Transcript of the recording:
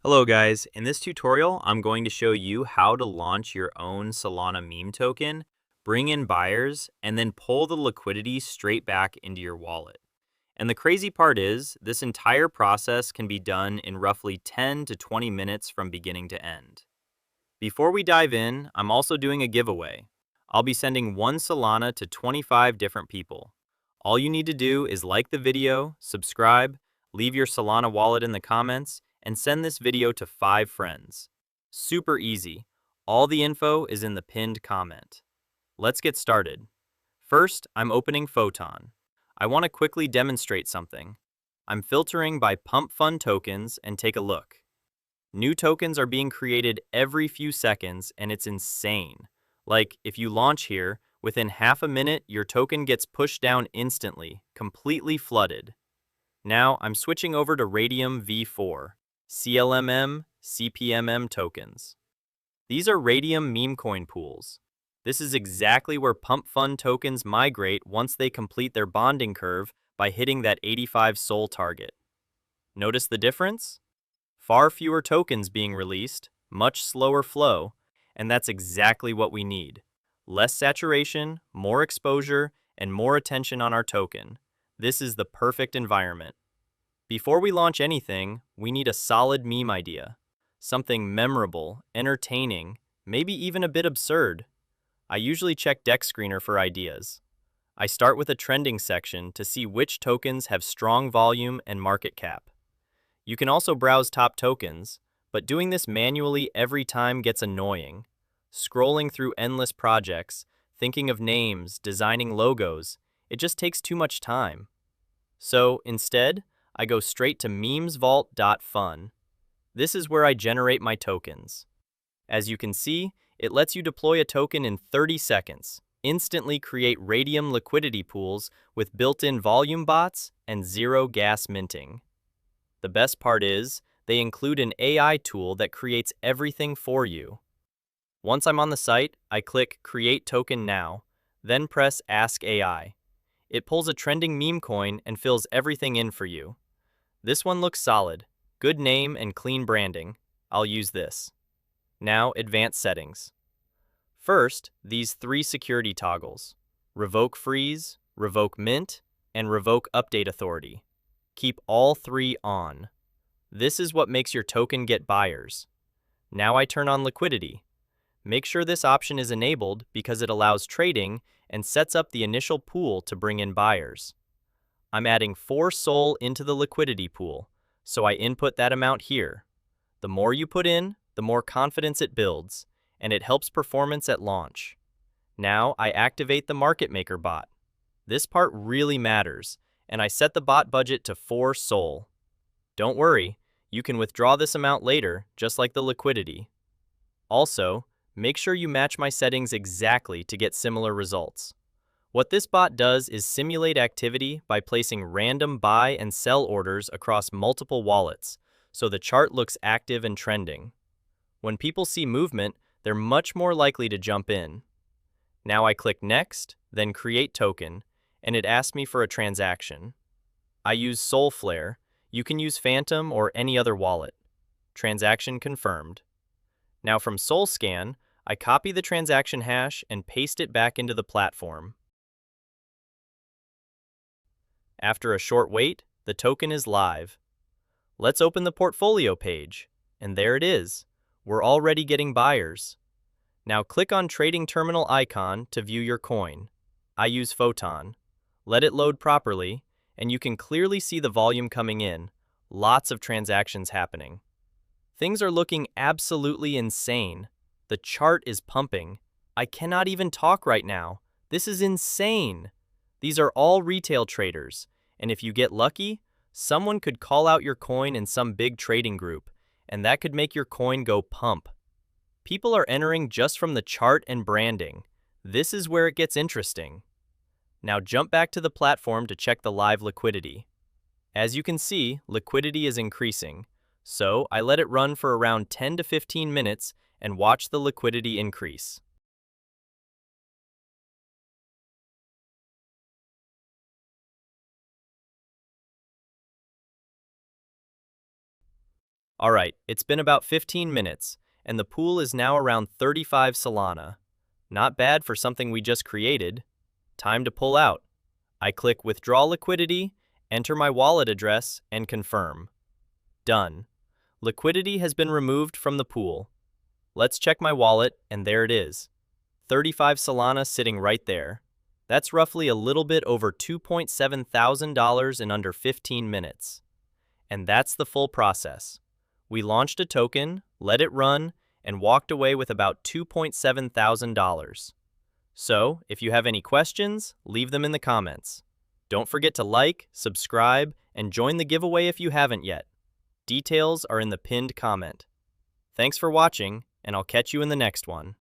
Hello guys, in this tutorial I'm going to show you how to launch your own Solana meme token, bring in buyers, and then pull the liquidity straight back into your wallet. And the crazy part is, this entire process can be done in roughly 10 to 20 minutes from beginning to end. Before we dive in, I'm also doing a giveaway. I'll be sending one Solana to 25 different people. All you need to do is like the video, subscribe, leave your Solana wallet in the comments, and send this video to 5 friends. Super easy. All the info is in the pinned comment. Let's get started. First, I'm opening Photon. I want to quickly demonstrate something. I'm filtering by pump fund tokens and take a look. New tokens are being created every few seconds and it's insane. Like, if you launch here, within half a minute your token gets pushed down instantly, completely flooded. Now I'm switching over to Radium V4, CLMM, CPMM tokens. These are Radium Memecoin pools. This is exactly where pump fund tokens migrate once they complete their bonding curve by hitting that 85 SOL target. Notice the difference? Far fewer tokens being released, much slower flow, and that's exactly what we need. Less saturation, more exposure, and more attention on our token. This is the perfect environment. Before we launch anything, we need a solid meme idea. Something memorable, entertaining, maybe even a bit absurd. I usually check Deck Screener for ideas. I start with a trending section to see which tokens have strong volume and market cap. You can also browse top tokens, but doing this manually every time gets annoying. Scrolling through endless projects, thinking of names, designing logos, it just takes too much time. So, instead, I go straight to memesvault.fun. This is where I generate my tokens. As you can see, it lets you deploy a token in 30 seconds, instantly create Radium liquidity pools with built-in volume bots and zero gas minting. The best part is, they include an AI tool that creates everything for you. Once I'm on the site, I click Create Token Now, then press Ask AI. It pulls a trending meme coin and fills everything in for you. This one looks solid. Good name and clean branding. I'll use this. Now, advanced settings. First, these 3 security toggles: Revoke Freeze, Revoke Mint, and Revoke Update Authority. Keep all 3 on. This is what makes your token get buyers. Now I turn on liquidity. Make sure this option is enabled because it allows trading and sets up the initial pool to bring in buyers. I'm adding 4 SOL into the liquidity pool, so I input that amount here. The more you put in, the more confidence it builds, and it helps performance at launch. Now I activate the market maker bot. This part really matters, and I set the bot budget to 4 SOL. Don't worry, you can withdraw this amount later, just like the liquidity. Also, make sure you match my settings exactly to get similar results. What this bot does is simulate activity by placing random buy and sell orders across multiple wallets, so the chart looks active and trending. When people see movement, they're much more likely to jump in. Now I click Next, then Create Token, and it asks me for a transaction. I use Solflare. You can use Phantom or any other wallet. Transaction confirmed. Now from Solscan, I copy the transaction hash and paste it back into the platform. After a short wait, the token is live. Let's open the portfolio page, and there it is. We're already getting buyers. Now click on Trading Terminal icon to view your coin. I use Photon. Let it load properly, and you can clearly see the volume coming in. Lots of transactions happening. Things are looking absolutely insane. The chart is pumping. I cannot even talk right now. This is insane. These are all retail traders, and if you get lucky, someone could call out your coin in some big trading group, and that could make your coin go pump. People are entering just from the chart and branding. This is where it gets interesting. Now jump back to the platform to check the live liquidity. As you can see, liquidity is increasing, so I let it run for around 10 to 15 minutes and watch the liquidity increase. Alright, it's been about 15 minutes, and the pool is now around 35 Solana. Not bad for something we just created. Time to pull out. I click Withdraw Liquidity, enter my wallet address, and confirm. Done. Liquidity has been removed from the pool. Let's check my wallet, and there it is. 35 Solana sitting right there. That's roughly a little bit over $2.7 thousand in under 15 minutes. And that's the full process. We launched a token, let it run, and walked away with about $2.7 thousand. So, if you have any questions, leave them in the comments. Don't forget to like, subscribe, and join the giveaway if you haven't yet. Details are in the pinned comment. Thanks for watching, and I'll catch you in the next one.